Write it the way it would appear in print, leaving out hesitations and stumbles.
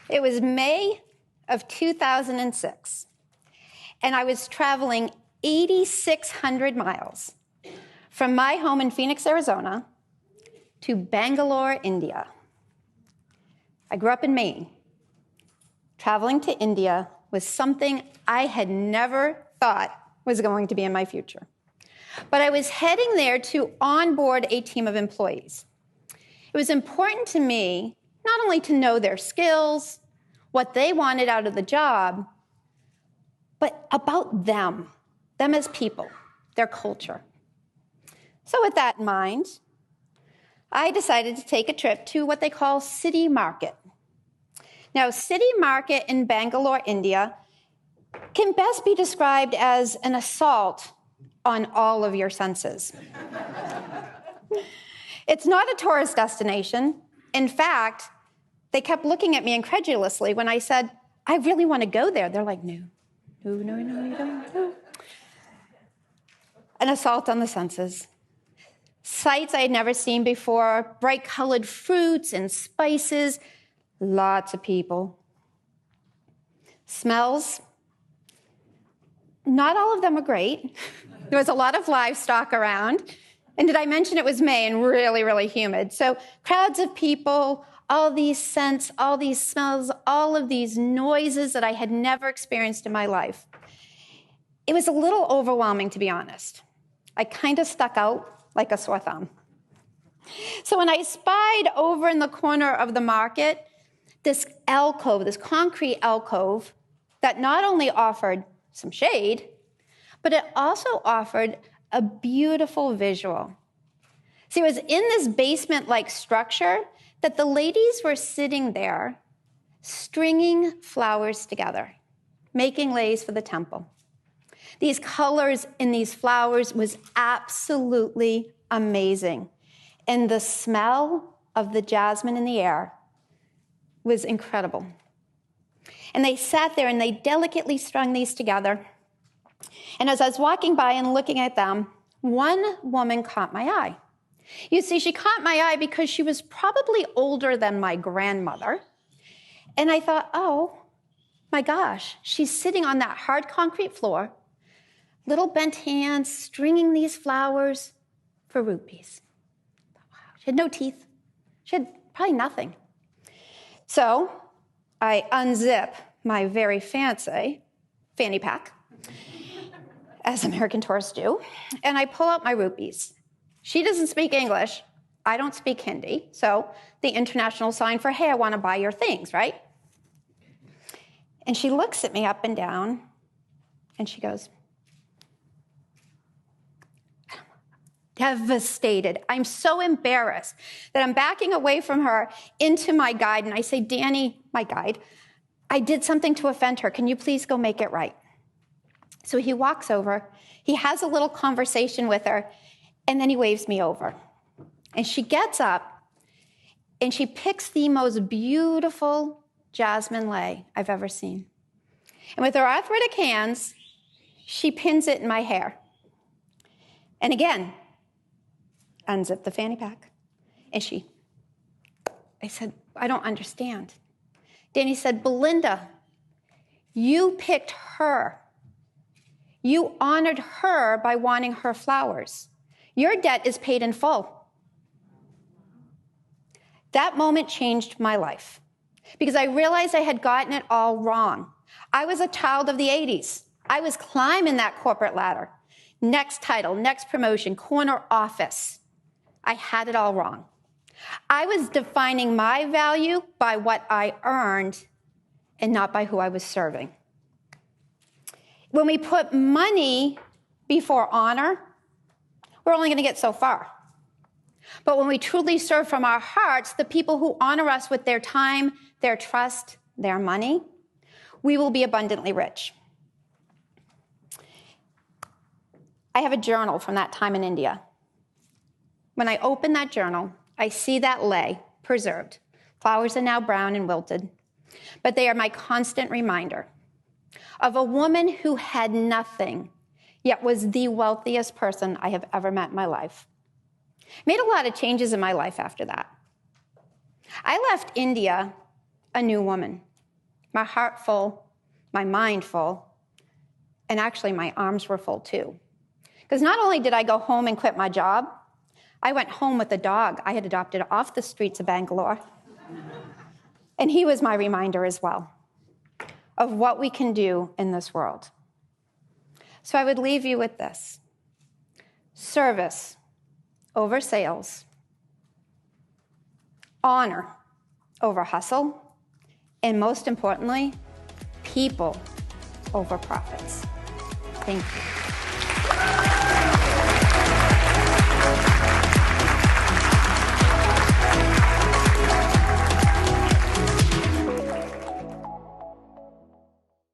It was May of 2006, and I was traveling 8,600 miles from my home in Phoenix, Arizona, to Bangalore, India. I grew up in Maine. Traveling to India was something I had never thought was going to be in my future. But I was heading there to onboard a team of employees. It was important to me not only to know their skills, what they wanted out of the job, but about them as people, their culture. So with that in mind, I decided to take a trip to what they call City Market. Now, City Market in Bangalore, India, can best be described as an assault on all of your senses. It's not a tourist destination. In fact, they kept looking at me incredulously when I said, I really want to go there. They're like, no, you don't. No. An assault on the senses. Sights I had never seen before, bright-colored fruits and spices, lots of people. Smells, not all of them were great. There was a lot of livestock around. And did I mention it was May and really, really humid? So crowds of people, all these scents, all these smells, all of these noises that I had never experienced in my life. It was a little overwhelming, to be honest. I kind of stuck out like a sore thumb. So when I spied over in the corner of the market, this alcove, this concrete alcove, that not only offered some shade, but it also offered a beautiful visual. See, it was in this basement-like structure that the ladies were sitting there, stringing flowers together, making leis for the temple. These colors in these flowers was absolutely amazing. And the smell of the jasmine in the air was incredible. And they sat there and they delicately strung these together. And as I was walking by and looking at them, one woman caught my eye. You see, she caught my eye because she was probably older than my grandmother. And I thought, oh, my gosh, she's sitting on that hard concrete floor, little bent hands, stringing these flowers for rupees. Wow, she had no teeth. She had probably nothing. So I unzip my very fancy fanny pack, as American tourists do, and I pull out my rupees. She doesn't speak English. I don't speak Hindi. So the international sign for, hey, I want to buy your things, right? And she looks at me up and down, and she goes, devastated. I'm so embarrassed that I'm backing away from her into my guide, and I say, Danny, my guide, I did something to offend her. Can you please go make it right? So he walks over, he has a little conversation with her, and then he waves me over. And she gets up, and she picks the most beautiful jasmine lei I've ever seen. And with her arthritic hands, she pins it in my hair. And again, unzip the fanny pack. And I said, I don't understand. Danny said, Belinda, you picked her. You honored her by wanting her flowers. Your debt is paid in full. That moment changed my life because I realized I had gotten it all wrong. I was a child of the 80s. I was climbing that corporate ladder. Next title, next promotion, corner office. I had it all wrong. I was defining my value by what I earned and not by who I was serving. When we put money before honor, we're only going to get so far. But when we truly serve from our hearts, the people who honor us with their time, their trust, their money, we will be abundantly rich. I have a journal from that time in India. When I open that journal, I see that lei preserved. Flowers are now brown and wilted, but they are my constant reminder of a woman who had nothing, yet was the wealthiest person I have ever met in my life. Made a lot of changes in my life after that. I left India a new woman. my heart full, my mind full, and actually my arms were full too. Because not only did I go home and quit my job, I went home with a dog I had adopted off the streets of Bangalore. And he was my reminder as well of what we can do in this world. So I would leave you with this: service over sales, honor over hustle, and most importantly, people over profits. Thank you.